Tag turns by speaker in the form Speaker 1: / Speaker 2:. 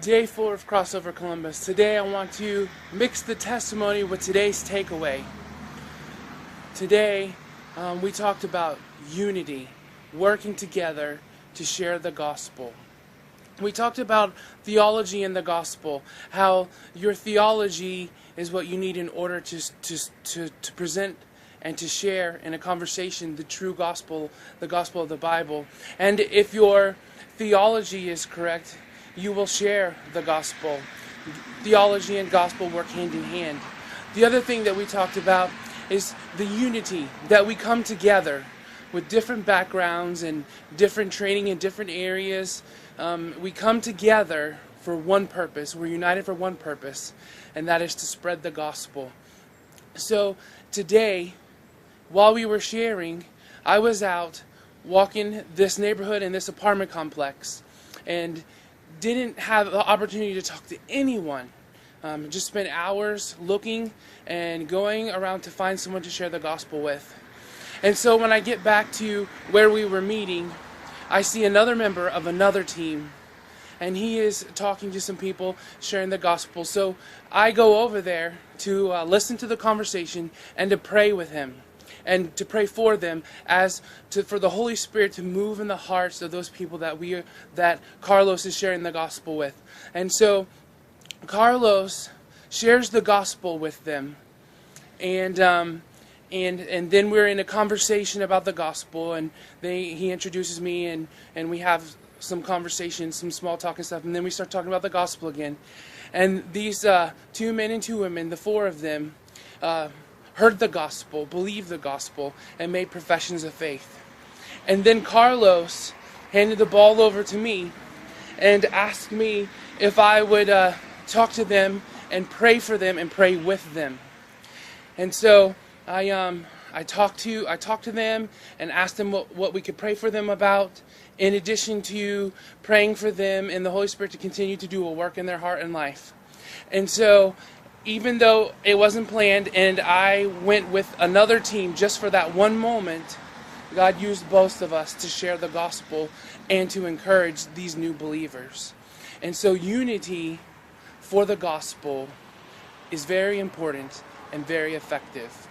Speaker 1: Day 4 of Crossover Columbus. Today I want to mix the testimony with today's takeaway. Today we talked about unity, working together to share the gospel. We talked about theology in the gospel, how your theology is what you need in order to present and to share in a conversation the true gospel, the gospel of the Bible. And if your theology is correct, you will share the gospel. Theology and gospel work hand in hand. The other thing that we talked about is the unity, that we come together with different backgrounds and different training in different areas. We come together for one purpose. We're united for one purpose, and that is to spread the gospel. So today, while we were sharing, I was out walking this neighborhood and this apartment complex, and didn't have the opportunity to talk to anyone. Just spent hours looking and going around to find someone to share the gospel with. And so when I get back to where we were meeting, I see another member of another team, and he is talking to some people, sharing the gospel. So I go over there to listen to the conversation and to pray with him, and to pray for them for the Holy Spirit to move in the hearts of those people that Carlos is sharing the gospel with. And so Carlos shares the gospel with them, and then we're in a conversation about the gospel, and he introduces me, and we have some conversation, some small talk and stuff, and then we start talking about the gospel again. And these 2 men and 2 women, the 4 of them, heard the gospel, believed the gospel, and made professions of faith. And then Carlos handed the ball over to me and asked me if I would talk to them and pray for them and pray with them. And so I talked to them and asked them what we could pray for them about, in addition to praying for them and the Holy Spirit to continue to do a work in their heart and life. And so even though it wasn't planned and I went with another team just for that one moment, God used both of us to share the gospel and to encourage these new believers. And so unity for the gospel is very important and very effective.